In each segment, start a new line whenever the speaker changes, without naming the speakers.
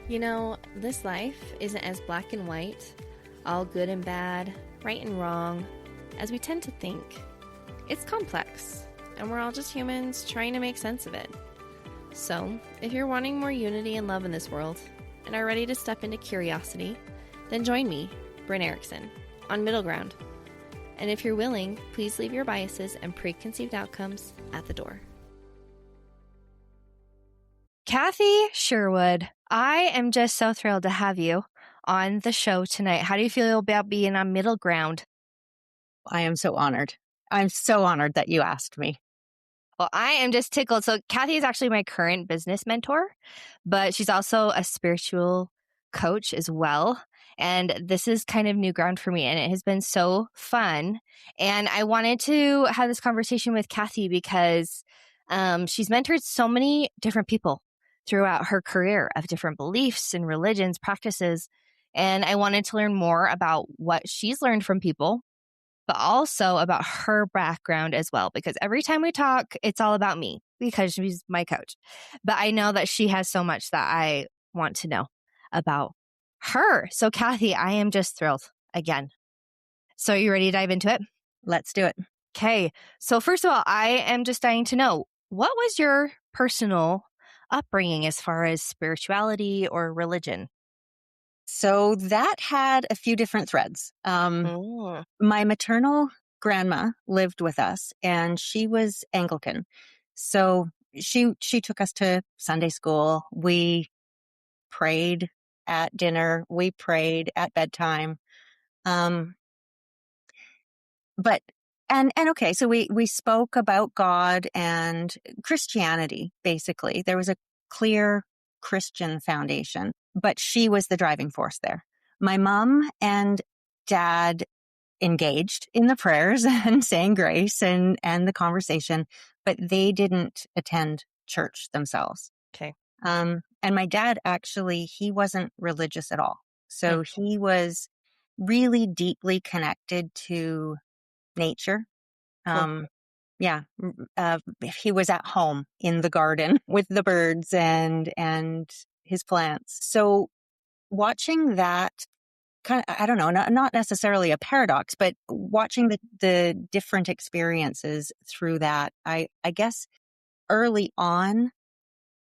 This life isn't as black and white, all good and bad, right and wrong, as we tend to think. It's complex, and we're all just humans trying to make sense of it. So, if you're wanting more unity and love in this world, and are ready to step into curiosity, then join me, Brynne Erickson, on Middle Ground. And if you're willing, please leave your biases and preconceived outcomes at the door.
Kathy Sherwood, I am just so thrilled to have you on the show tonight. How do you feel about being on Middle Ground?
I am so honored. I'm so honored that you asked me.
Well, I am just tickled. So Kathy is actually my current business mentor, but she's also a spiritual coach as well. And this is kind of new ground for me, and it has been so fun. And I wanted to have this conversation with Kathy because she's mentored so many different people throughout her career of different beliefs and religions, practices. And I wanted to learn more about what she's learned from people, but also about her background as well. Because every time we talk, it's all about me because she's my coach. But I know that she has so much that I want to know about her. So Kathy, I am just thrilled again. So are you ready to dive into it?
Let's do it.
Okay. So first of all, I am just dying to know, what was your personal upbringing as far as spirituality or religion?
So that had a few different threads. My maternal grandma lived with us, and she was Anglican. So she took us to Sunday school. We prayed at dinner. We prayed at bedtime. Okay, so we spoke about God and Christianity, basically. There was a clear Christian foundation, but she was the driving force there. My mom and dad engaged in the prayers and saying grace and the conversation, but they didn't attend church themselves.
Okay.
And my dad, actually, he wasn't religious at all. So he was really deeply connected to nature.
Cool.
He was at home in the garden with the birds and his plants. So watching that kind of, I don't know, not necessarily a paradox, but watching the different experiences through that, I guess early on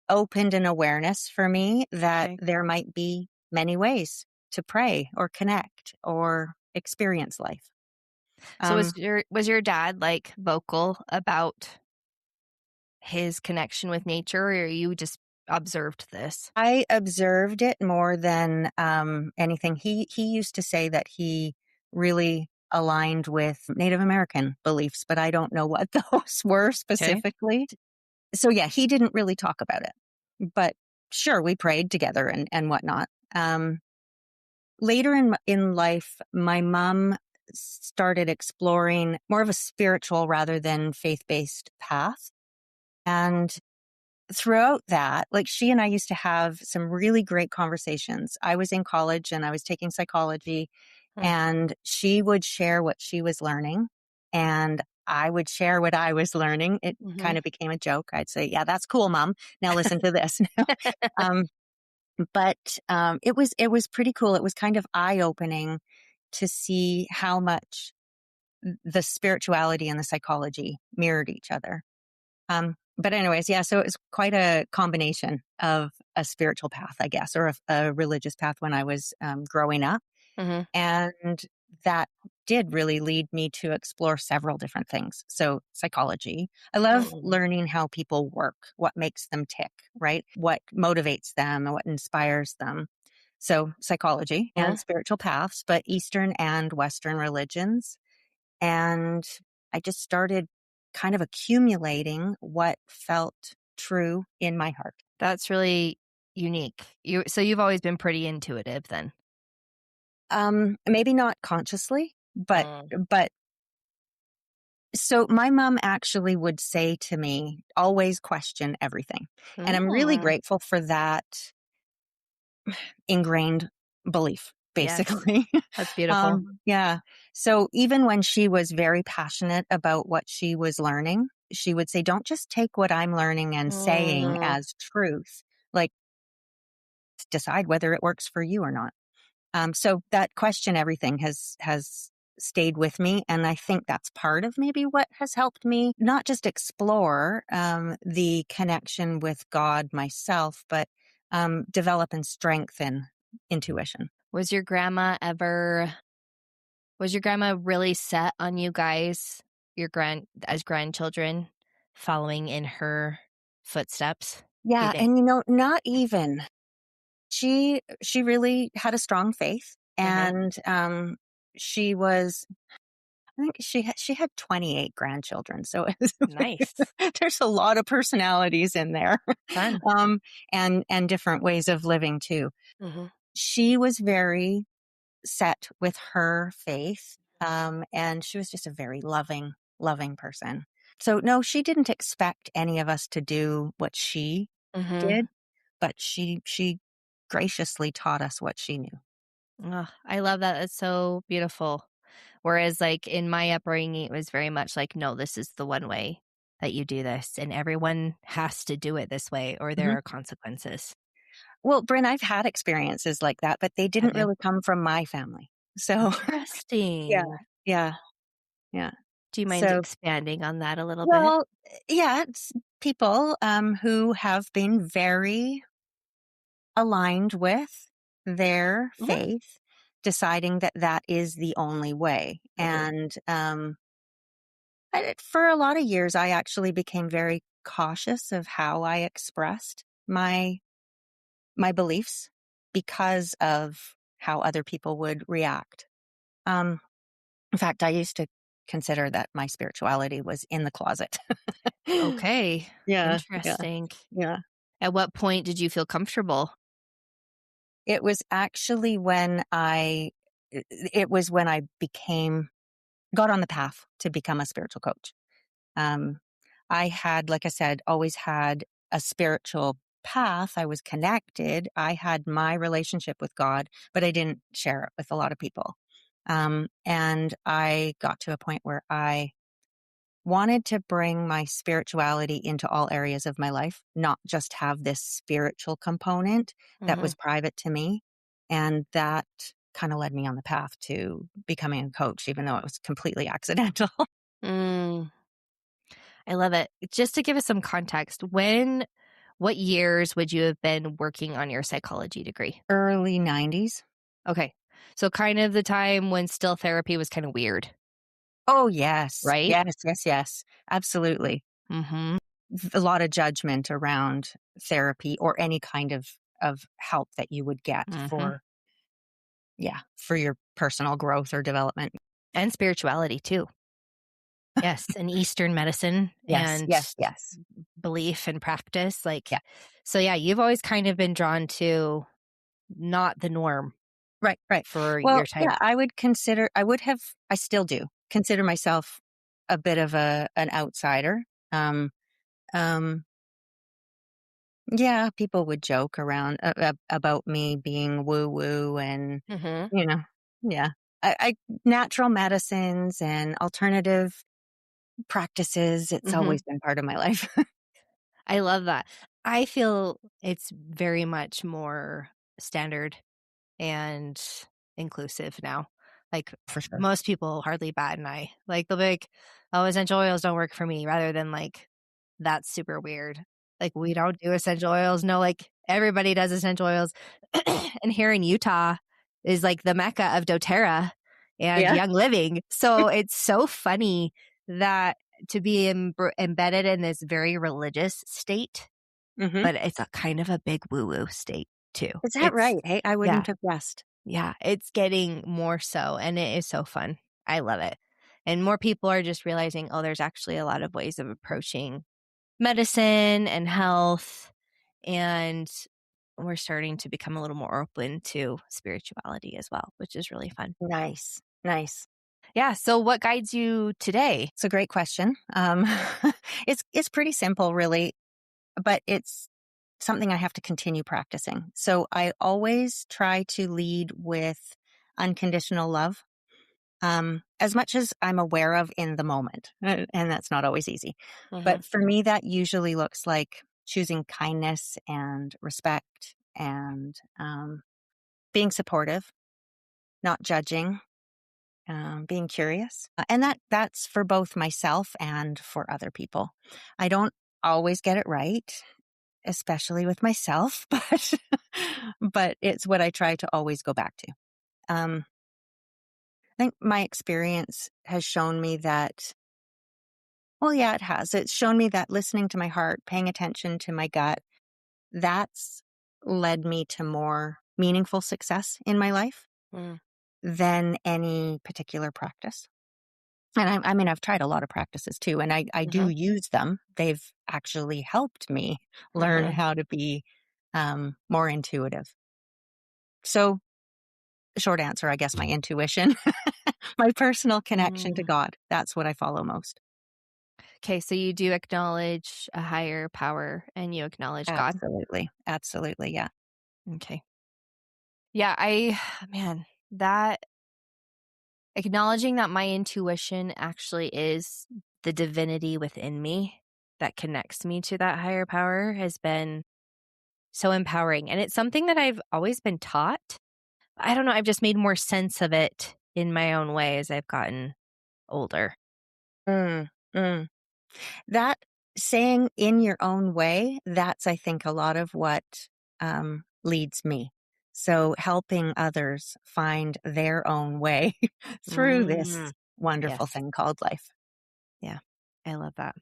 opened an awareness for me that there might be many ways to pray or connect or experience life.
So was your dad like vocal about his connection with nature, or you just observed this?
I observed it more than anything. He used to say that he really aligned with Native American beliefs, but I don't know what those were specifically. Okay. So yeah, he didn't really talk about it, but sure, we prayed together and whatnot. Later in life, my mom started exploring more of a spiritual rather than faith-based path. And throughout that, like, she and I used to have some really great conversations. I was in college and I was taking psychology, and she would share what she was learning and I would share what I was learning. It kind of became a joke. I'd say, yeah, that's cool, Mom. Now listen to this. But it was pretty cool. It was kind of eye-opening to see how much the spirituality and the psychology mirrored each other. But anyways, yeah, so it was quite a combination of a spiritual path, I guess, or a religious path when I was growing up. And that did really lead me to explore several different things. So psychology, I love learning how people work, what makes them tick, right? What motivates them and what inspires them. So psychology and spiritual paths, but Eastern and Western religions. And I just started kind of accumulating what felt true in my heart.
That's really unique. So you've always been pretty intuitive then?
Maybe not consciously, but so my mom actually would say to me, always question everything. And I'm really grateful for that ingrained belief, basically.
Yes. That's beautiful.
Yeah. So even when she was very passionate about what she was learning, she would say, don't just take what I'm learning and saying as truth. Like, decide whether it works for you or not. So that question everything has stayed with me, and I think that's part of maybe what has helped me not just explore the connection with God myself, but develop and strengthen intuition.
Was your grandma really set on you guys, as grandchildren, following in her footsteps? Do you
Yeah,
think?
and not even. She really had a strong faith,
Mm-hmm.
and she was. I think she had 28 grandchildren, so
Nice.
there's a lot of personalities in there,
Fun.
and different ways of living too.
Mm-hmm.
She was very set with her faith, and she was just a very loving person. So no, she didn't expect any of us to do what she
Mm-hmm.
did, but she graciously taught us what she knew.
Oh, I love that. It's so beautiful. Whereas, like, in my upbringing, it was very much like, no, this is the one way that you do this, and everyone has to do it this way, or there
Mhm.
are consequences.
Well, Brynne, I've had experiences like that, but they
Have
didn't
you?
really come from my family. So yeah,
Interesting.
yeah, yeah.
Do you mind
So,
expanding on that a little bit?
well, yeah, it's people who have been very aligned with their
Mhm.
faith, deciding that that is the only way.
Mhm.
And for a lot of years, I actually became very cautious of how I expressed my beliefs because of how other people would react. Um, in fact, I used to consider that my spirituality was in the closet.
Okay.
Yeah, yeah,
Interesting.
yeah.
At what point did you feel comfortable?
It was actually when it was when I got on the path to become a spiritual coach. Um, I had, like I said, always had a spiritual path. I was connected. I had my relationship with God, but I didn't share it with a lot of people. And I got to a point where I wanted to bring my spirituality into all areas of my life, not just have this spiritual component that
Mhm.
was private to me. And that kind of led me on the path to becoming a coach, even though it was completely accidental.
Mm, I love it. Just to give us some context, what years would you have been working on your psychology degree?
Early 90s.
Okay. So kind of the time when still therapy was kind of weird,
Oh, yes.
right?
Yes, yes, yes. Absolutely.
Mhm.
A lot of judgment around therapy or any kind of help that you would get
Mhm.
for, yeah, for your personal growth or development.
And spirituality too. Yes, and Eastern medicine
Yes,
and
yes, yes.
belief and practice, like,
Yeah.
so yeah, you've always kind of been drawn to not the norm
Right, right.
for
Well,
your type.
yeah, I still do consider myself a bit of an outsider. Um, um, yeah, people would joke around about me being woo woo and,
Mhm.
you know, yeah. I natural medicines and alternative practices, it's
Mhm.
always been part of my life.
I love that. I feel it's very much more standard and inclusive now. Like,
For sure.
most people hardly bat an eye. Like, they'll be like, "Oh, essential oils don't work for me," rather than like, "That's super weird." Like, we don't do essential oils. No, like, everybody does essential oils. And here in Utah is like the mecca of doTERRA and
Yeah.
Young Living. So it's so funny that to be embedded in this very religious state,
Hmm.
but it's a kind of a big woo-woo state too.
Is that
It's
right? Hey, I
yeah,
wouldn't have guessed.
yeah, it's getting more so, and it is so fun. I love it. And more people are just realizing, oh, there's actually a lot of ways of approaching medicine and health, and we're starting to become a little more open to spirituality as well, which is really fun.
Nice. Nice.
Yeah. So, what guides you today?
It's a great question. It's pretty simple, really, but it's something I have to continue practicing. So I always try to lead with unconditional love, as much as I'm aware of in the moment, and that's not always easy.
Hmm.
But for me, that usually looks like choosing kindness and respect and being supportive, not judging, being curious. And that's for both myself and for other people. I don't always get it right, especially with myself, but it's what I try to always go back to. Um, I think my experience has shown me that, well, yeah, it has. It's shown me that listening to my heart, paying attention to my gut, that's led me to more meaningful success in my life
Mm.
than any particular practice. And I mean, I've tried a lot of practices too, and I do
Mhm.
use them. They've actually helped me learn
Mhm.
how to be more intuitive. So, short answer, I guess my intuition, my personal connection to
Mm.
God. That's what I follow most.
Okay, so you do acknowledge a higher power and you acknowledge God?
Absolutely. Absolutely. Yeah.
Okay. Yeah, I man, that acknowledging that my intuition actually is the divinity within me that connects me to that higher power has been so empowering, and it's something that I've always been taught. I don't know, I've just made more sense of it in my own way as I've gotten older.
Mm, mm. That saying in your own way, that's, I think, a lot of what leads me. So helping others find their own way through
Mm.
this wonderful
Yes.
thing called life.
Yeah. I love that.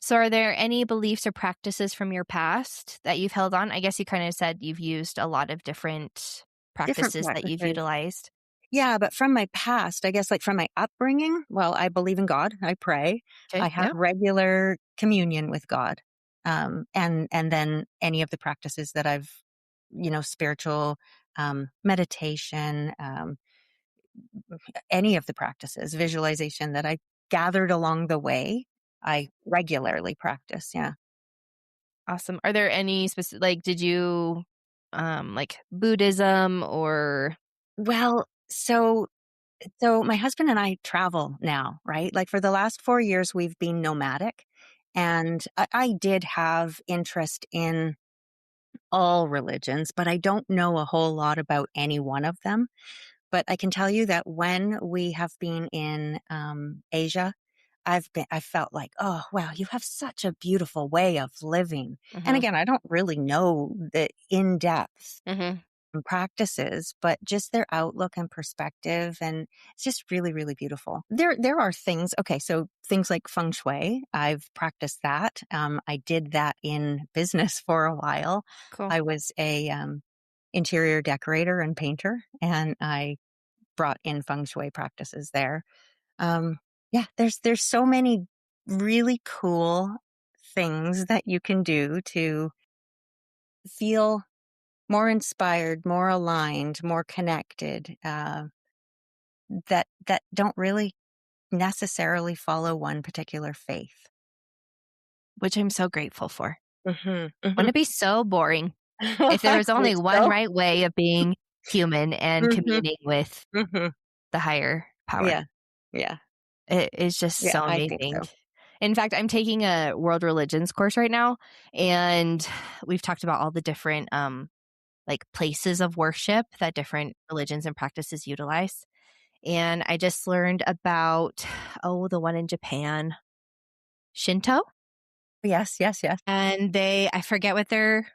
So are there any beliefs or practices from your past that you've held on? I guess you kind of said you've used a lot of different
Different
practices that you've
practices.
utilized.
Yeah, but from my past, I guess like from my upbringing, well, I believe in God. I pray. I
Okay.
have
Yeah.
regular communion with God. And then any of the practices that I've, spiritual meditation, any of the practices, visualization that I gathered along the way, I regularly practice. Yeah.
Awesome. Are there any specific, like, did you, like Buddhism or,
Well, so my husband and I travel now, right? Like for the last 4 years, we've been nomadic. And I did have interest in all religions, but I don't know a whole lot about any one of them. But I can tell you that when we have been in Asia, I felt like, oh, wow, you have such a beautiful way of living. And
hmm
again, I don't really know the in depth
hmm
practices, but just their outlook and perspective. And it's just really, really beautiful. There are things, okay, so things like feng shui, I've practiced that. I did that in business for a while.
cool.
I was a interior decorator and painter, and I brought in feng shui practices there. Yeah, there's so many really cool things that you can do to feel more inspired, more aligned, more connected, that don't really necessarily follow one particular faith.
Which I'm so grateful for.
Mhm, mhm.
Wouldn't it be so boring if there
I
was
hope
only one
so.
right way of being human and
Mhm,
communing with
mhm.
the higher power?
Yeah, yeah,
It is just
yeah,
so
I think
amazing.
so.
In fact, I'm taking a world religions course right now, and we've talked about all the different like places of worship that different religions and practices utilize. And I just learned about the one in Japan, Shinto,
Yes, yes, yes.
and I forget what their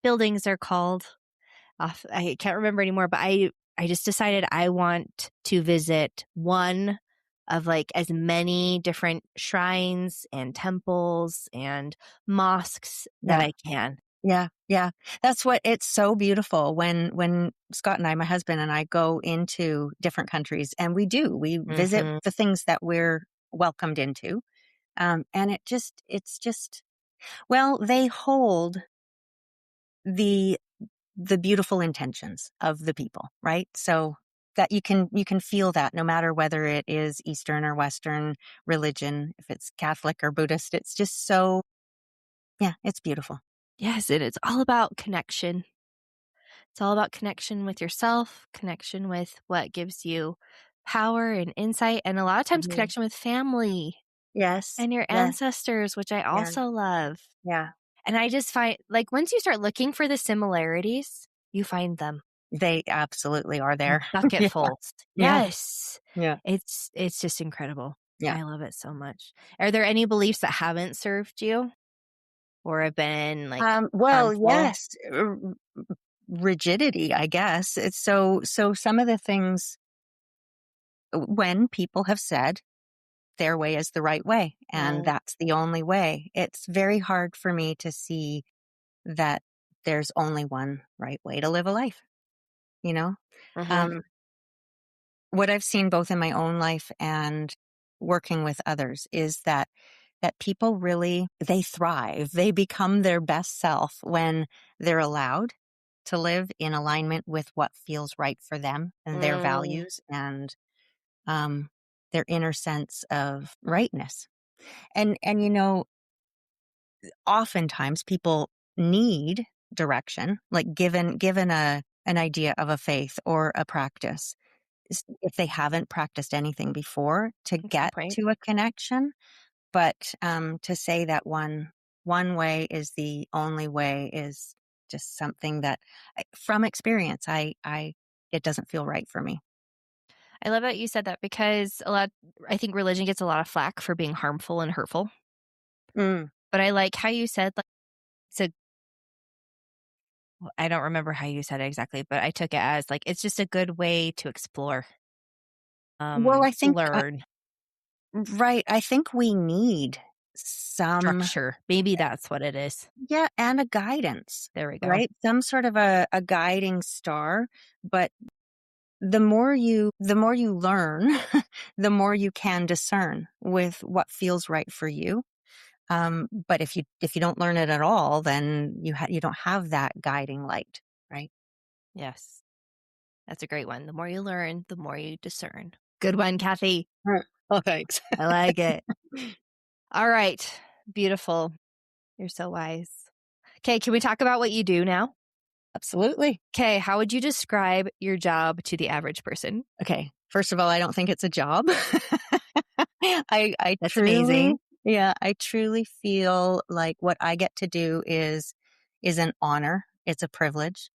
buildings are called. I can't remember anymore, but I just decided I want to visit one of like as many different shrines and temples and mosques that
Yeah,
I can.
yeah, yeah. That's what it's so beautiful when Scott and I, my husband and I, go into different countries, and we visit
Mhm.
the things that we're welcomed into. And it's just, well, they hold the the beautiful intentions of the people, right? So that you can feel that no matter whether it is Eastern or Western religion, if it's Catholic or Buddhist, it's just so, yeah, it's beautiful.
Yes, and it's all about connection. It's all about connection with yourself, connection with what gives you power and insight, and a lot of times
Mhm.
connection with family
Yes,
and your
yes,
ancestors, which I
yeah,
also love.
yeah.
And I just find, like, once you start looking for the similarities, you find them.
They absolutely are there.
Bucket
Yeah.
fulls.
Yeah.
Yes.
Yeah.
It's just incredible.
Yeah.
I love it so much. Are there any beliefs that haven't served you or have been, like,
Well,
harmful?
yes, rigidity, I guess. It's so some of the things when people have said their way is the right way and
Mm,
that's the only way, it's very hard for me to see that there's only one right way to live a life, you know?
mhm.
Um, what I've seen both in my own life and working with others is that people really they thrive. They become their best self when they're allowed to live in alignment with what feels right for them and their
Mm,
values and um, their inner sense of rightness. And oftentimes people need direction, like given an idea of a faith or a practice if they haven't practiced anything before to
that's a good
get
point.
to a connection. But to say that one way is the only way is just something that, from experience, I it doesn't feel right for me.
I love that you said that because I think religion gets a lot of flack for being harmful and hurtful.
Mm.
But I like how you said, like, so I don't remember how you said it exactly, but I took it as like it's just a good way to explore,
Well, I think
learn
right. I think we need some,
structure. Maybe that's what it is.
yeah, and a guidance,
There we go.
right? Some sort of a guiding star. But the more you learn, the more you can discern with what feels right for you. But if you don't learn it at all, then you don't have that guiding light, right?
Yes. That's a great one. The more you learn, the more you discern. Good one, Kathy.
Right. Oh, thanks.
I like it. All right. Beautiful. You're so wise. Okay. Can we talk about what you do now?
Absolutely.
Okay. How would you describe your job to the average person?
Okay. First of all, I don't think it's a job. I
That's
truly,
amazing.
yeah, I truly feel like what I get to do is an honor. It's a privilege.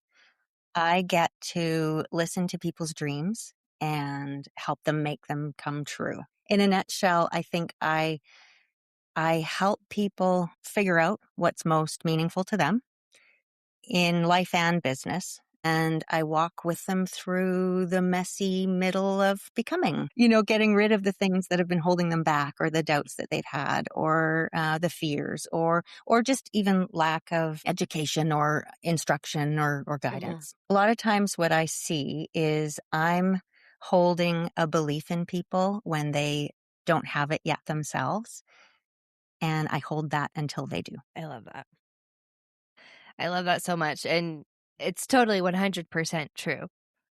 I get to listen to people's dreams and help them make them come true. In a nutshell, I think I help people figure out what's most meaningful to them in life and business. And I walk with them through the messy middle of becoming, getting rid of the things that have been holding them back or the doubts that they've had or the fears or just even lack of education or instruction or
Mhm.
guidance. A lot of times what I see is I'm holding a belief in people when they don't have it yet themselves. And I hold that until they do.
I love that. I love that so much. And it's totally 100% true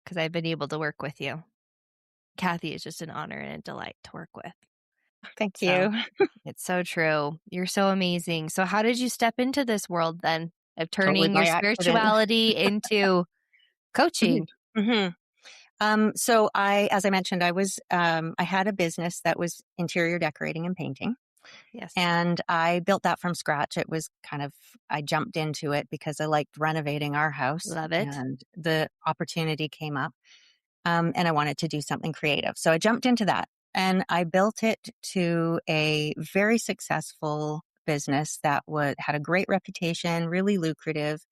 because I've been able to work with you. Kathy is just an honor and a delight to work with.
Thank
So
you.
it's so true. You're so amazing. So, how did you step into this world then of
Totally
turning your
by accident.
spirituality into coaching?
Mhm. So as I mentioned, I had a business that was interior decorating and painting,
Yes.
and I built that from scratch. It was I jumped into it because I liked renovating our house
Love it.
and the opportunity came up. And I wanted to do something creative. So I jumped into that and I built it to a very successful business that had a great reputation, really lucrative.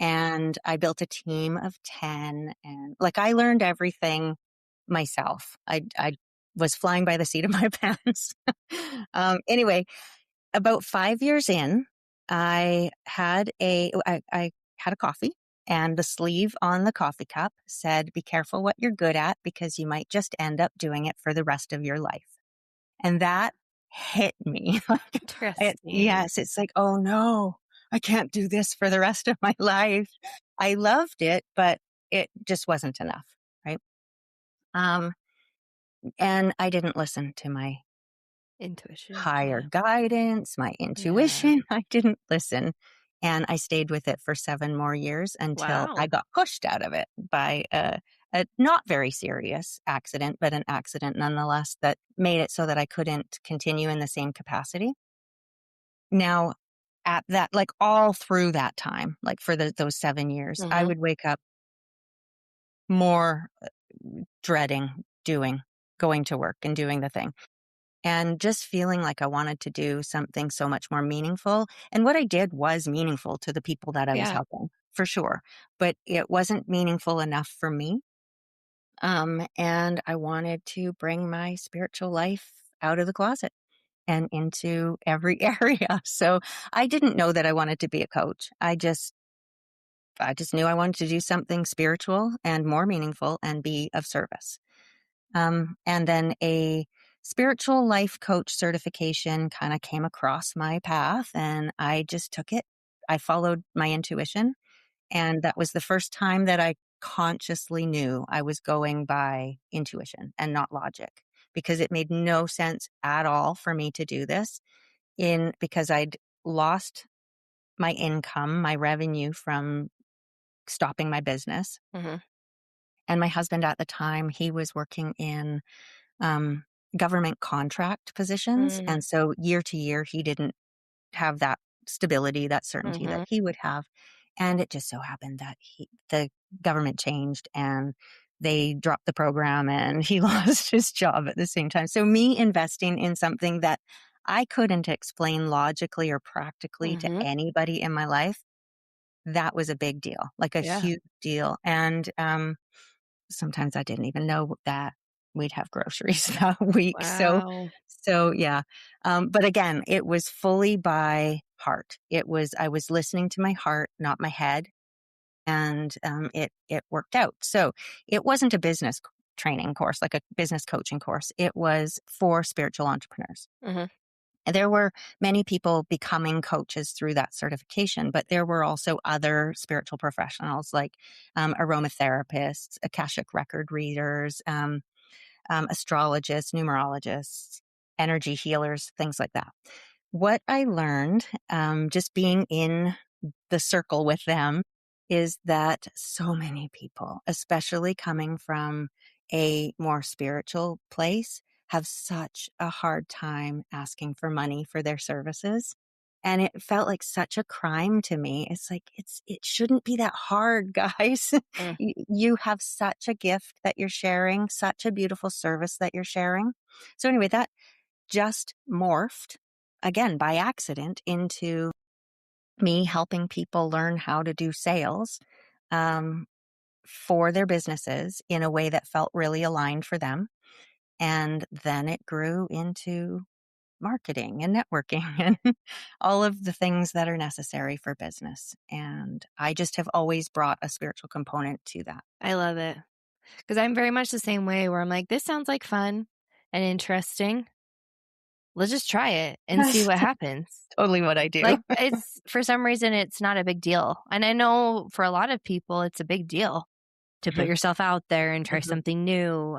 And I built a team of 10 and like I learned everything myself. I was flying by the seat of my pants. Anyway, about 5 years in, I had a coffee and the sleeve on the coffee cup said, "Be careful what you're good at because you might just end up doing it for the rest of your life." And that hit me.
Interesting.
Yes, it's like, "Oh no, I can't do this for the rest of my life." I loved it, but it just wasn't enough, right? Um, and I didn't listen to my
Intuition.
higher
Yeah.
guidance, my
Yeah.
intuition. I didn't listen. And I stayed with it for 7 more years until I
Wow.
got pushed out of it by a not very serious accident, but an accident nonetheless that made it so that I couldn't continue in the same capacity. Now, at that, like all through that time, like for those 7 years, I would wake up more dreading going to work and doing the thing. And just feeling like I wanted to do something so much more meaningful. And what I did was meaningful to the people that I was
Yeah.
helping, for sure. But it wasn't meaningful enough for me. And I wanted to bring my spiritual life out of the closet and into every area. So I didn't know that I wanted to be a coach. I just knew I wanted to do something spiritual and more meaningful and be of service. And then a spiritual life coach certification kind of came across my path and I just took it. I followed my intuition. And that was the first time that I consciously knew I was going by intuition and not logic, because it made no sense at all for me to do this because I'd lost my income, my revenue from stopping my business.
Mm-hmm.
And my husband at the time, he was working in government contract positions.
Mm-hmm.
And so year to year, he didn't have that stability, that certainty that he would have. And it just so happened that the government changed and they dropped the program and he lost his job at the same time. So me investing in something that I couldn't explain logically or practically to anybody in my life, that was a big deal, like a
Yeah.
huge deal. And sometimes I didn't even know that we'd have groceries that week.
Wow.
So yeah. But again, it was fully by heart. I was listening to my heart, not my head. And it worked out. So it wasn't a business training course, like a business coaching course. It was for spiritual entrepreneurs.
Mm-hmm.
And there were many people becoming coaches through that certification, but there were also other spiritual professionals like aromatherapists, Akashic record readers, astrologists, numerologists, energy healers, things like that. What I learned just being in the circle with them is that so many people, especially coming from a more spiritual place, have such a hard time asking for money for their services. And it felt like such a crime to me. It's like, it shouldn't be that hard, guys.
Mm.
You have such a gift that you're sharing, such a beautiful service that you're sharing. So anyway, that just morphed again by accident into me helping people learn how to do sales for their businesses in a way that felt really aligned for them. And then it grew into marketing and networking and all of the things that are necessary for business. And I just have always brought a spiritual component to that.
I love it. Because I'm very much the same way where I'm like, this sounds like fun and interesting. Let's just try it and see what happens.
Totally what I do.
Like, it's for some reason, it's not a big deal. And I know for a lot of people, it's a big deal to put yourself out there and try something new.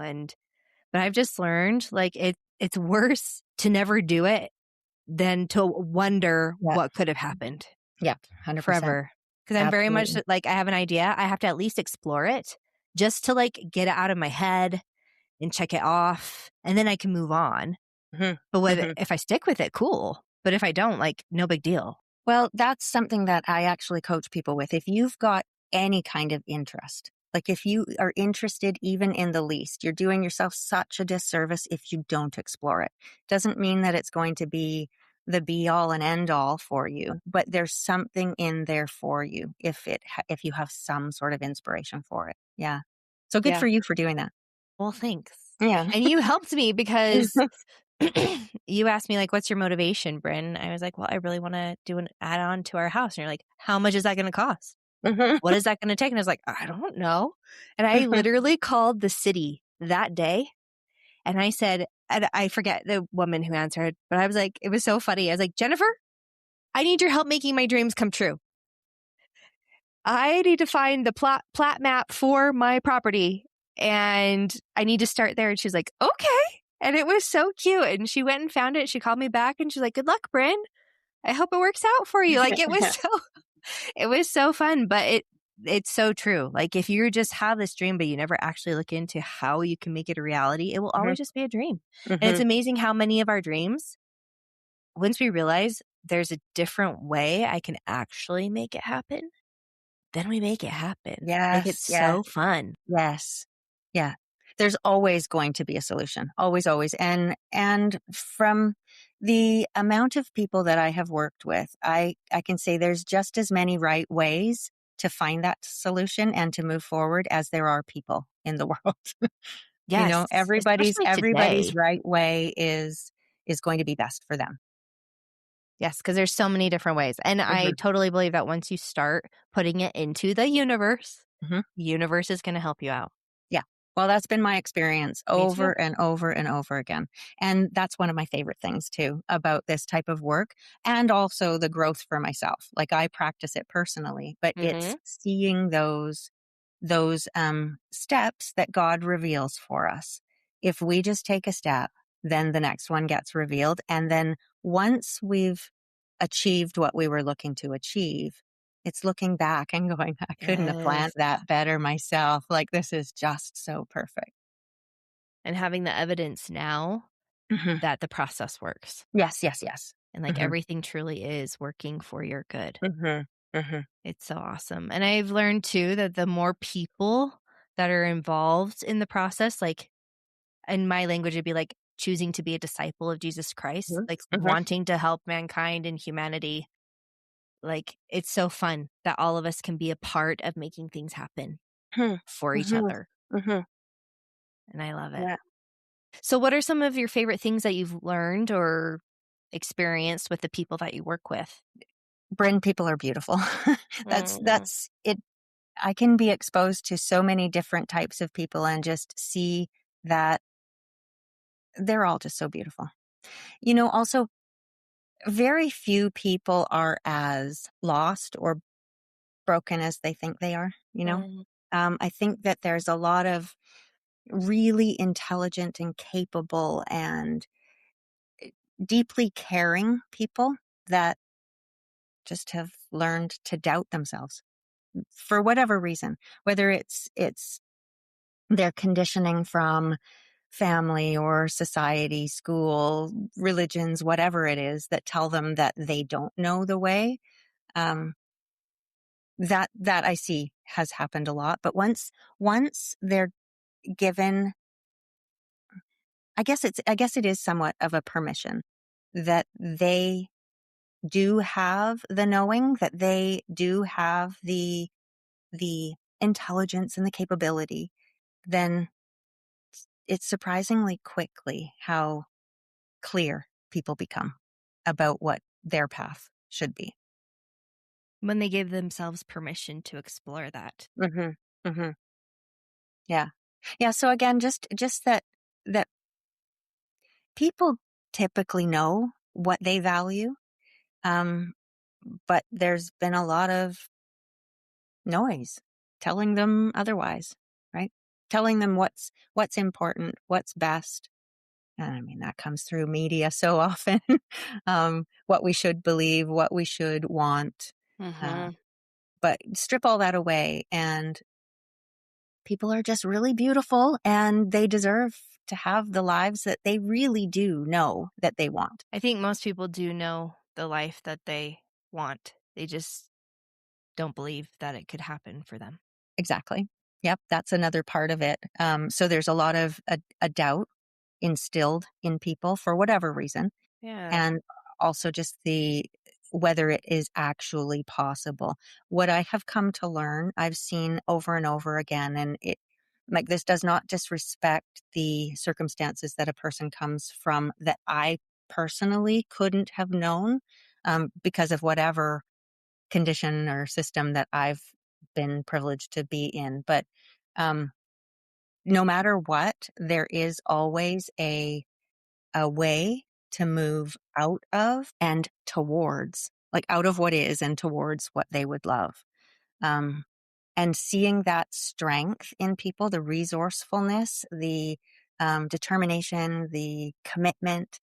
But I've just learned like it's worse to never do it than to wonder what could have happened.
Yeah, 100%.
Forever. Because I'm very much like, I have an idea. I have to at least explore it just to like get it out of my head and check it off. And then I can move on. But if I stick with it, cool. But if I don't, like, no big deal.
Well, that's something that I actually coach people with. If you've got any kind of interest, like if you are interested even in the least, you're doing yourself such a disservice if you don't explore it. Doesn't mean that it's going to be the be all and end all for you, but there's something in there for you if you have some sort of inspiration for it. Yeah. So good for you for doing that.
Well, thanks.
Yeah.
And you helped me because you asked me, like, what's your motivation, Brynne? I was like, well, I really want to do an add-on to our house. And you're like, how much is that going to cost? What is that going to take? And I was like, I don't know. And I literally called the city that day. And I said, and I forget the woman who answered, but I was like, it was so funny. I was like, Jennifer, I need your help making my dreams come true. I need to find the plat map for my property. And I need to start there. And she's like, okay. And it was so cute. And she went and found it. She called me back and she's like, good luck, Brynne. I hope it works out for you. Like it was so fun, but it's so true. Like if you just have this dream, but you never actually look into how you can make it a reality, it will always just be a dream. And it's amazing how many of our dreams, once we realize
there's a different way I can actually make it happen, then we make it happen. Like, it's
Yes, yes,
so fun.
yes. Yeah. There's always going to be a solution. Always, always. And from the amount of people that I have worked with, I can say there's just as many right ways to find that solution and to move forward as there are people in the world. You
Yes,
know,
especially
everybody's
today.
right way is going to be best for them.
Yes, because there's so many different ways, and I
Mhm,
totally believe that once you start putting it into
mhm.
the universe is gonna help you out.
Yeah. Well, that's been my experience
Me too.
over and over and over again. And that's one of my favorite things too about this type of work and also the growth for myself. Like I practice it personally, but it's
Mhm.
seeing those steps that God reveals for us. If we just take a step, then the next one gets revealed. And then once we've achieved what we were looking to achieve, it's looking back and going, I couldn't have planned
Yes,
that better myself. Like, this is just so perfect.
and having the evidence now
Mhm.
that the process works,
Yes, yes, yes.
and, like,
Mhm,
everything truly is working for your good.
mhm, mhm,
It's so awesome, and I've learned too that the more people that are involved in the process, like, in my language, it'd be like choosing to be a disciple of Jesus Christ,
mhm,
like,
mhm,
wanting to help mankind and humanity. Like, it's so fun that all of us can be a part of making things happen
mhm,
for each
mhm,
other,
mhm.
and I love it.
Yeah.
So what are some of your favorite things that you've learned or experienced with the people that you work with?
Brynne, people are beautiful.
Mm,
That's it. I can be exposed to so many different types of people and just see that they're all just so beautiful. You know, also, very few people are as lost or broken as they think they are, you know?
mm.
I think that there's a lot of really intelligent and capable and deeply caring people that just have learned to doubt themselves for whatever reason, whether it's their conditioning from family or society, school, religions, whatever it is that tell them that they don't know the way. Um, that I see has happened a lot. But once they're given, I guess it is somewhat of a permission that they do have the knowing, that they do have the intelligence and the capability, then it's surprisingly quickly how clear people become about what their path should be.
When they give themselves permission to explore that.
Mhm. Mhm. Yeah. Yeah, so again, just that people typically know what they value, um, but there's been a lot of noise telling them otherwise, right? Telling them what's important, what's best. And I mean, that comes through media so often. What we should believe, what we should want. Uh,
Mhm.
but strip all that away, and people are just really beautiful and they deserve to have the lives that they really do know that they want.
I think most people do know the life that they want. They just don't believe that it could happen for them.
Exactly. Yep. That's another part of it. So there's a lot of a doubt instilled in people for whatever reason.
Yeah.
And also just the whether it is actually possible. What I have come to learn, I've seen over and over again, and it like this does not disrespect the circumstances that a person comes from that I personally couldn't have known because of whatever condition or system that I've been privileged to be in. But um, no matter what, there is always a way to move out of and towards, like out of what is and towards what they would love. Um, and seeing that strength in people, the resourcefulness, the determination, the commitment,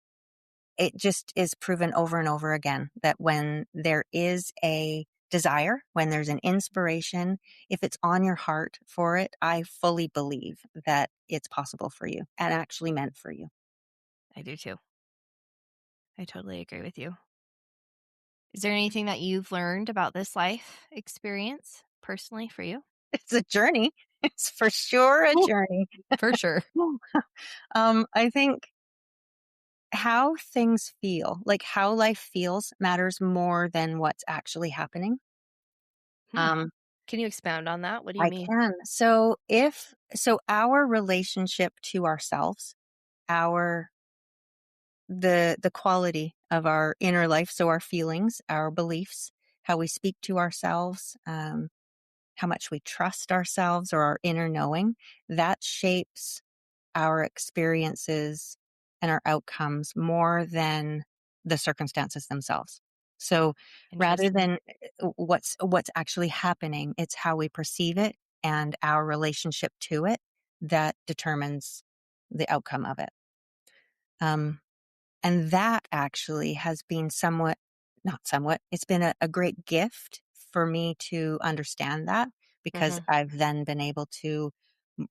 it just is proven over and over again that when there is a desire, when there's an inspiration, if it's on your heart for it, I fully believe that it's possible for you and actually meant for you.
I do too. I totally agree with you. Is there anything that you've learned about this life experience personally for you?
It's a journey. It's for sure a
Ooh,
journey.
for sure.
I think how things feel, like how life feels, matters more than what's actually happening.
Hmm.
Um,
Can you expound on that? What do you
I
mean?
can. So our relationship to ourselves, our the quality of our inner life, so our feelings, our beliefs, how we speak to ourselves, how much we trust ourselves or our inner knowing, that shapes our experiences and our outcomes more than the circumstances themselves. So rather
Interesting.
than what's actually happening, it's how we perceive it and our relationship to it that determines the outcome of it. Um, and that actually has been not somewhat, it's been a great gift for me to understand that because
Hmm.
I've then been able to m-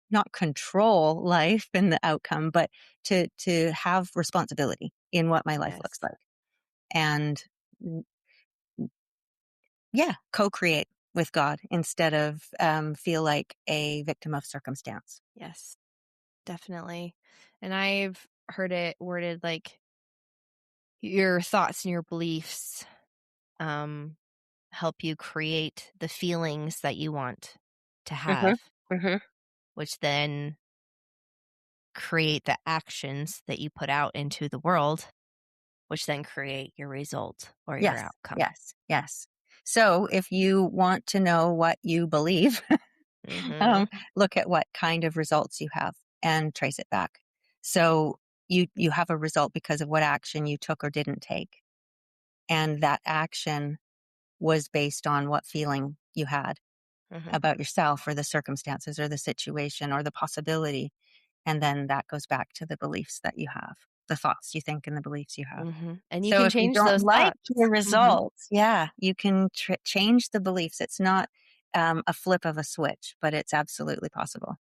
not control life and the outcome, but to have responsibility in what my life looks
Yes.
like. And mm, yeah, co-create with God instead of feel like a victim of circumstance.
Yes, definitely. And I've heard it worded like your thoughts and your beliefs um, help you create the feelings that you want to
Hmm.
have,
Hmm.
which then create the actions that you put out into the world, which then create your result or your
Yes,
outcome.
yes, yes. So if you want to know what you believe,
Hmm.
um, look at what kind of results you have and trace it back. So you have a result because of what action you took or didn't take, and that action was based on what feeling you had
Hmm.
about yourself or the circumstances or the situation or the possibility, and then that goes back to the beliefs that you have, the thoughts you think and the beliefs you have.
Hmm. And you
So
can
if you
change
don't
those
like your
thoughts. Hmm.
results, yeah, you can change the beliefs. It's not a flip of a switch, but it's absolutely possible.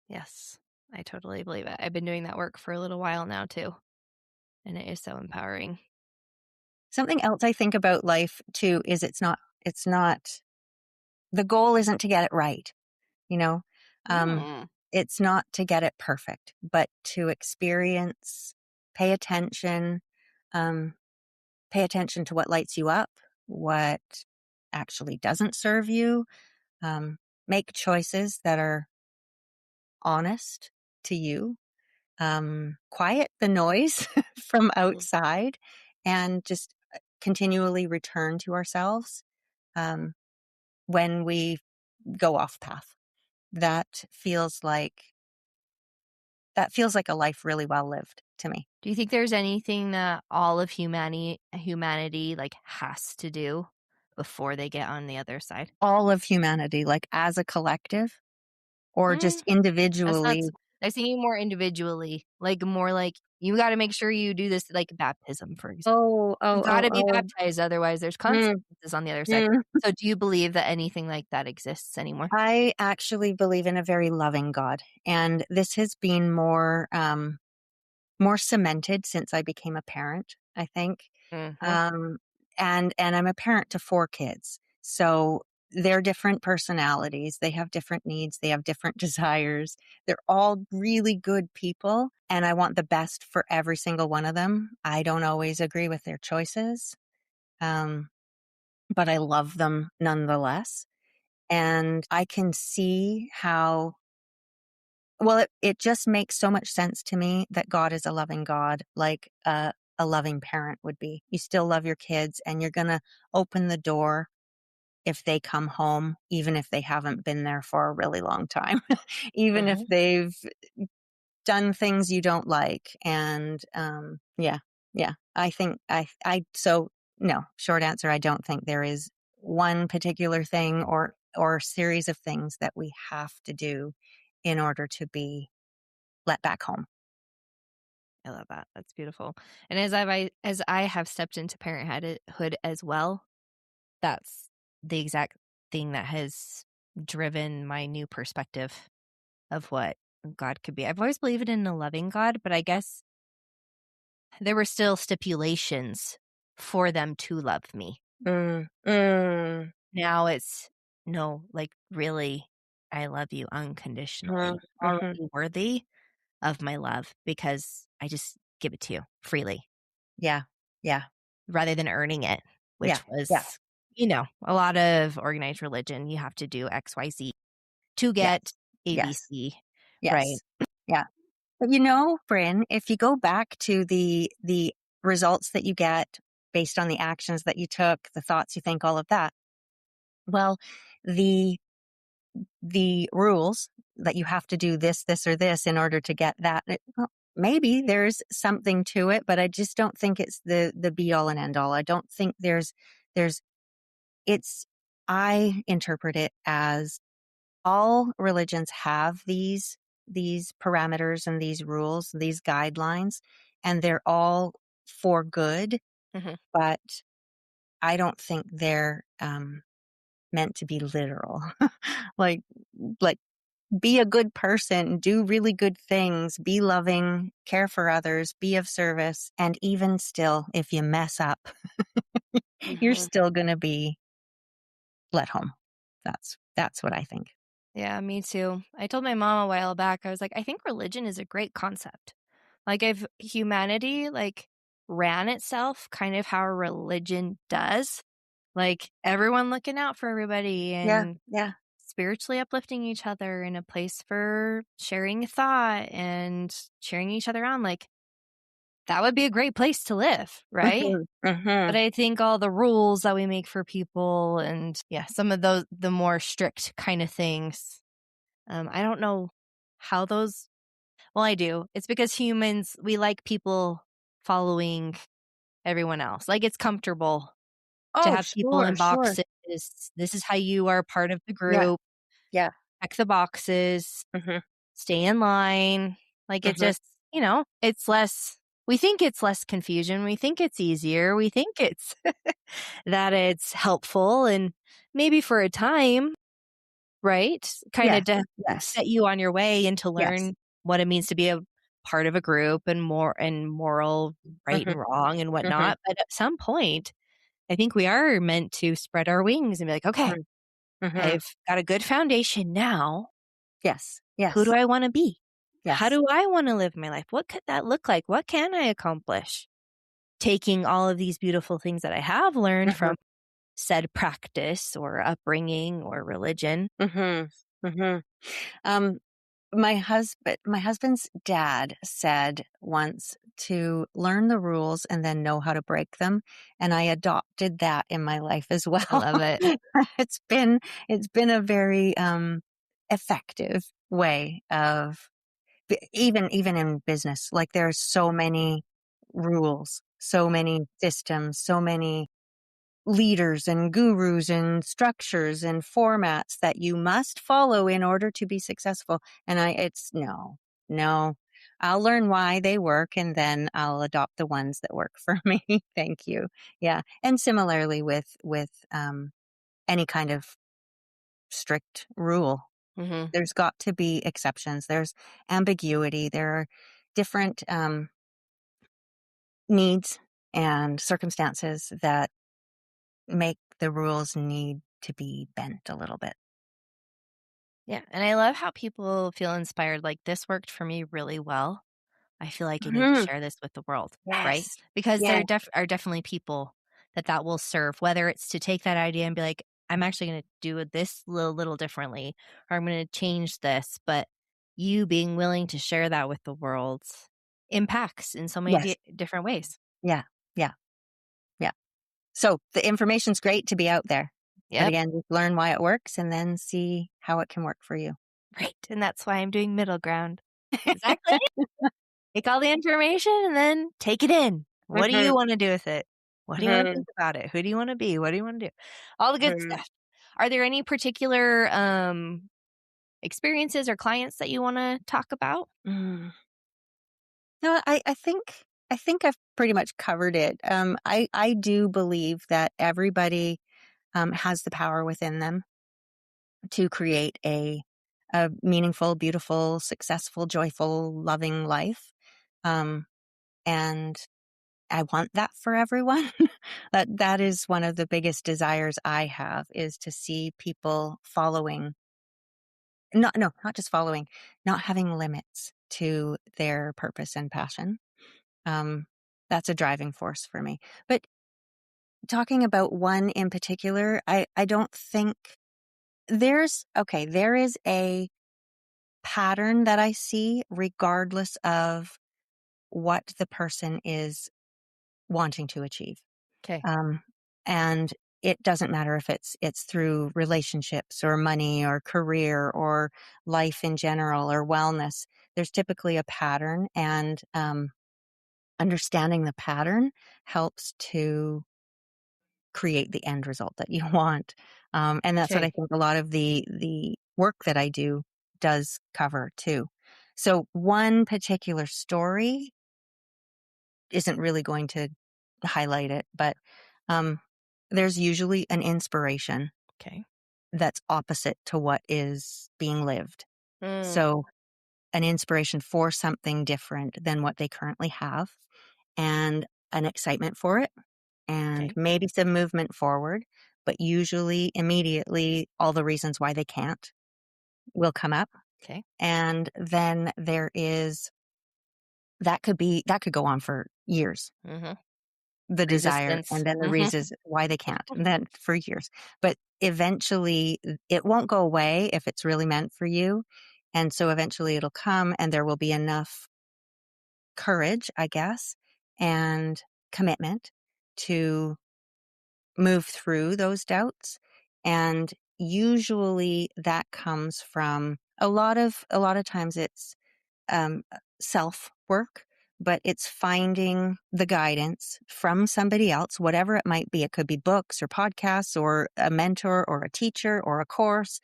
Yes, I totally believe it. I've been doing that work for a little while now too, and it is so empowering.
Something else I think about life too is it's not, the goal isn't to get it right, you know? Um,
Mm.
it's not to get it perfect, but to experience, pay attention, um, pay attention to what lights you up, what actually doesn't serve you, um, make choices that are honest to you, quiet the noise from outside, and just continually return to ourselves um, when we go off path. That feels like that feels like a life really well lived to me.
Do you think there's anything that all of humanity like has to do before they get on the other side?
All of humanity, like as a collective or
Mm,
just
that's not.
individually.
I was thinking more individually, like more like you got to make sure you do this, like baptism, for example.
Oh,
You
oh,
got
oh,
to be
oh.
baptized, otherwise there's
Mm,
consequences on the other side.
mm.
So, do you believe that anything like that exists anymore?
I actually believe in a very loving God, and this has been more cemented since I became a parent, I think.
Hmm.
Um, and I'm a parent to 4 kids. So they're different personalities. They have different needs. They have different desires. They're all really good people. And I want the best for every single one of them. I don't always agree with their choices. Um, but I love them nonetheless. And I can see how well, it just makes so much sense to me that God is a loving God, like a loving parent would be. You still love your kids and you're going to open the door if they come home, even if they haven't been there for a really long time, even if
Hmm.
they've done things you don't like. And yeah, yeah, I think so no, short answer, I don't think there is one particular thing or series of things that we have to do in order to be let back home.
I love that. That's beautiful. And as I have stepped into parenthood as well, that's the exact thing that has driven my new perspective of what God could be. I've always believed in a loving God, but I guess there were still stipulations for them to love me. Now it's, no, like, really, I love you unconditionally. You're
Mhm.
already worthy of my love because I just give it to you freely
Yeah. Yeah.
rather than earning it,
Yeah.
which
Yeah.
was, a lot of organized religion. You have to do XYZ to get
Yes. Yes.
ABC, right?
Yes. Yeah. But Brynne, if you go back to the results that you get based on the actions that you took, the thoughts you think, all of that, well, the rules that you have to do this, this, or this in order to get that. Well, maybe there's something to it, but I just don't think it's the be all and end all. I don't think there's it's I interpret it as all religions have these parameters and these rules, these guidelines, and they're all for good,
Mhm.
but I don't think they're meant to be literal. like like be a good person, do really good things, be loving, care for others, be of service, and even still, if you mess up, you're
Mhm.
still going to be let home. That's what I think.
Yeah, me too. I told my mom a while back, I was like, I think religion is a great concept. Like, if humanity, like, ran itself kind of how a religion does, like, everyone looking out for everybody
Yeah,
and
yeah.
spiritually uplifting each other in a place for sharing thought and cheering each other on, like, that would be a great place to live, right?
Mhm, mhm.
But I think all the rules that we make for people and, yeah, some of those, the more strict kind of things, I don't know how those, well, I do. It's because humans, we like people following everyone else. Like, it's comfortable to
Oh,
have people
sure,
in
sure.
boxes. This is how you are part of the
Yeah,
group.
yeah.
Check the boxes,
Mhm,
stay in line. Like, it
mhm.
just, it's less, we think it's less confusion. We think it's easier. We think it's that it's helpful and maybe for a time, right? Kind
Yes,
of to
yes,
set you on your way and to
yes.
learn what it means to be a part of a group and more and moral right
Mhm,
and wrong and
mhm,
whatnot. But at some point, I think we are meant to spread our wings and be like, okay,
mhm, mhm.
I've got a good foundation now.
Yes,
Who do
yes,
I want to be? How
yes.
do I want to live my life? What could that look like? What can I accomplish? Taking all of these beautiful things that I have learned
Mhm,
from said practice or upbringing or religion.
mhm, mhm. Um, my husband's dad said once to learn the rules and then know how to break them, and I adopted that in my life as
I
well.
love it.
It's been a very, effective way of even in business, like, there are so many rules, so many systems, so many leaders and gurus and structures and formats that you must follow in order to be successful. And it's no, no. I'll learn why they work and then I'll adopt the ones that work for me. Thank you. Yeah. And similarly with any kind of strict rule,
Hmm.
there's got to be exceptions. There's ambiguity. There are different needs and circumstances that make the rules need to be bent a little bit.
Yeah. And I love how people feel inspired. Like, this worked for me really well. I feel like I need to
Mhm.
share this with the world, right?
Yes.
Because
Yeah.
there are definitely people that will serve, whether it's to take that idea and be like, I'm actually going to do this little differently, or I'm going to change this. But you being willing to share that with the world impacts in so many
Yes.
different ways.
Yeah. Yeah. Yeah. So the information's great to be out there. But
Yep.
again, just learn why it works and then see how it can work for you.
Right. And that's why I'm doing middle ground. Exactly. Take all the information and then take it in. What do you
Mhm,
want to do with it? What do you want to
mhm,
think about it? Who do you want to be? What do you want to do? All the good
mhm.
stuff. Are there any particular experiences or clients that you want to talk about?
Mm. No, I think I've pretty much covered it. I do believe that everybody has the power within them to create a meaningful, beautiful, successful, joyful, loving life. Um, and I want that for everyone. That is one of the biggest desires I have, is to see people following, not just following, not having limits to their purpose and passion. Um, that's a driving force for me. But talking about one in particular, I don't think there is a pattern that I see regardless of what the person is wanting to achieve.
Okay.
Um, and it doesn't matter if it's through relationships or money or career or life in general or wellness. There's typically a pattern, and understanding the pattern helps to create the end result that you want. And that's what I
Okay.
think a lot of the work that I do does cover too. So one particular story isn't really going to highlight it, but um, there's usually an inspiration
Okay.
that's opposite to what is being lived.
Mm,
So an inspiration for something different than what they currently have, and an excitement for it, and
okay.
maybe some movement forward, but usually immediately all the reasons why they can't will come up.
Okay.
And then there is that could go on for years,
Mm-hmm.
the desire,
Resistance.
and then the
Mm-hmm.
reasons why they can't, and then for years. But eventually it won't go away if it's really meant for you. And so eventually it'll come, and there will be enough courage, I guess, and commitment to move through those doubts. And usually that comes from a lot of times it's um, self work, but it's finding the guidance from somebody else, whatever it might be. It could be books or podcasts or a mentor or a teacher or a course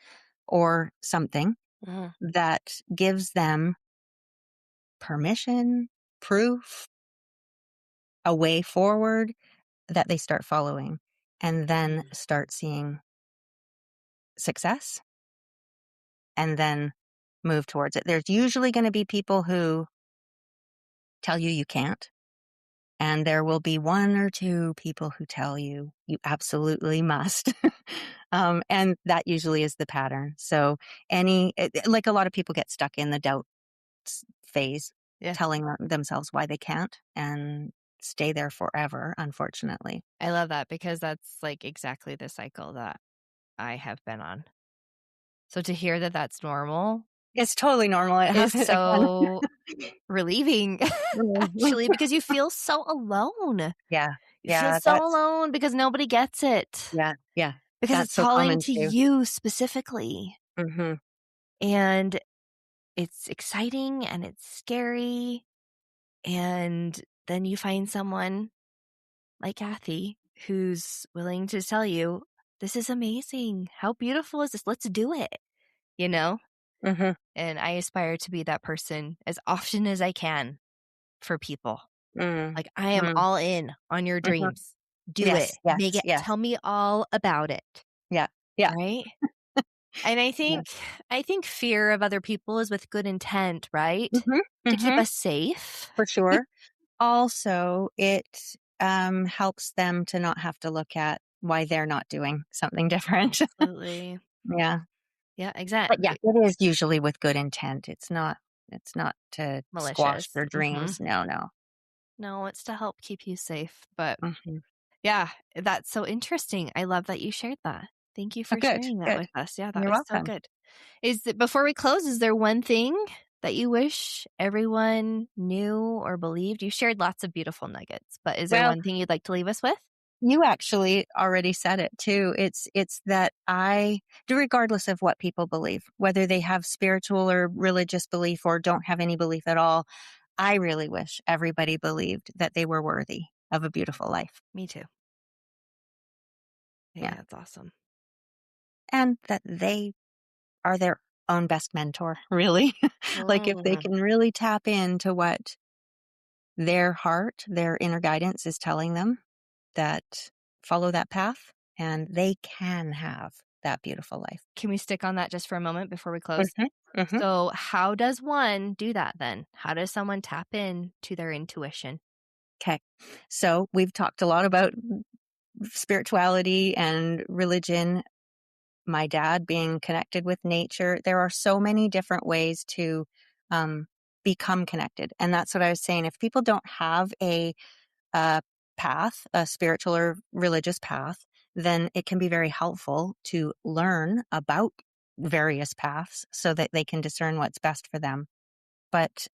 or something
Mm-hmm.
that gives them permission, proof, a way forward that they start following, and then start seeing success, and then move towards it. There's usually going to be people who tell you you can't. And there will be one or two people who tell you you absolutely must. And that usually is the pattern. So like a lot of people get stuck in the doubt phase,
Yeah.
telling themselves why they can't, and stay there forever, unfortunately.
I love that because that's like exactly the cycle that I have been on. So to hear that that's normal
It's totally normal. It
is
happens again.
so relieving,
Mhm.
actually, because you feel so alone.
Yeah.
You feel
Yeah.
so alone because nobody gets it.
Yeah. Yeah.
Because
That's
it's
so
calling
common
to
too.
you specifically.
Hmm.
And it's exciting and it's scary. And then you find someone like Kathy who's willing to tell you, this is amazing. How beautiful is this? Let's do it, you know?
Hmm.
And I aspire to be that person as often as I can for people.
Mm.
Like, I am
Mm.
all in on your
Hmm.
dreams. Do it.
Yes. Yes.
Make it.
Yes.
Tell me all about it.
Yeah. Yeah.
Right? And I
Yeah.
think fear of other people is with good intent, right?
Hmm.
To keep
Hmm.
us safe.
For sure. Also, it helps them to not have to look at why they're not doing something different.
Absolutely.
Yeah.
Yeah,
But yeah,
exactly.
it is usually with good intent. It's not to squash
Malicious.
their dreams. No, no.
No, it's to help keep you safe. But
Hmm.
yeah, that's so interesting. I love that you shared that. Thank you
Oh,
for
good.
sharing that
Good.
with us. Yeah, that
You're
was so
welcome.
good. Before we close, is there one thing that you wish everyone knew or believed? You shared lots of beautiful nuggets, but is there
Well,
one thing you'd like to leave us with?
you actually already said it too. It's that I do, regardless of what people believe, whether they have spiritual or religious belief or don't have any belief at all, I really wish everybody believed that they were worthy of a beautiful life.
Me too. I think
Yeah.
that's awesome.
And that they are their own best mentor, really. Like if they
Mhm.
can really tap into what their heart, their inner guidance is telling them, that follow that path and they can have that beautiful life.
Can we stick on that just for a moment before we close?
Hmm. Hmm.
So, how does one do that then? How does someone tap in to their intuition?
Okay. So we've talked a lot about spirituality and religion, my dad being connected with nature. There are so many different ways to become connected. And that's what I was saying. If people don't have a path, a spiritual or religious path, then it can be very helpful to learn about various paths so that they can discern what's best for them. But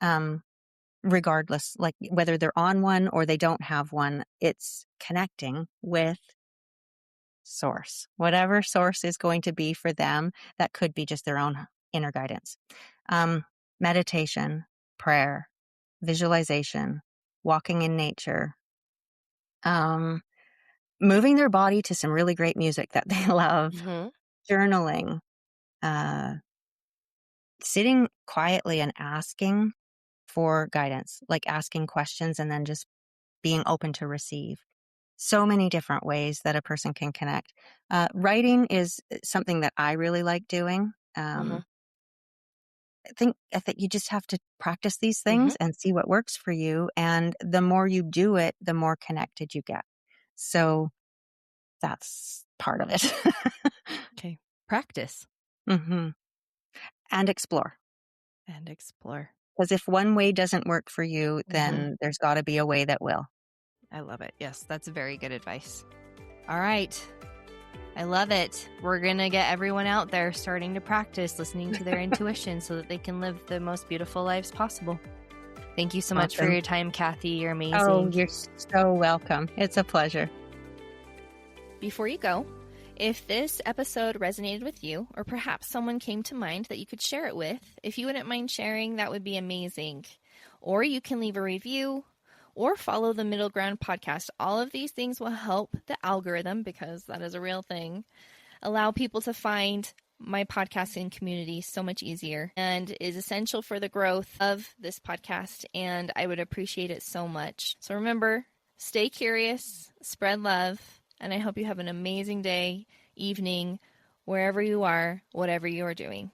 regardless, like whether they're on one or they don't have one, it's connecting with source, whatever source is going to be for them. That could be just their own inner guidance. Meditation, prayer, visualization, walking in nature, moving their body to some really great music that they love, journaling, uh, sitting quietly and asking for guidance, like asking questions and then just being open to receive. So many different ways that a person can connect. Writing is something that I really like doing. I think you just have to practice these things and see what works for you. And the more you do it, the more connected you get. So that's part of it.
Okay. Practice.
And explore.
And explore.
Because if one way doesn't work for you, then there's got to be a way that will.
I love it. Yes, that's very good advice. All right. I love it. We're going to get everyone out there starting to practice listening to their intuition so that they can live the most beautiful lives possible. Thank you so much for your time, Kathy. You're amazing.
Oh, you're so welcome. It's a pleasure.
Before you go, if this episode resonated with you, or perhaps someone came to mind that you could share it with, if you wouldn't mind sharing, that would be amazing. Or you can leave a review or follow the Middle Ground podcast. All of these things will help the algorithm, because that is a real thing, allow people to find my podcasting community so much easier, and is essential for the growth of this podcast, and I would appreciate it so much. So remember, stay curious, spread love, and I hope you have an amazing day, evening, wherever you are, whatever you are doing.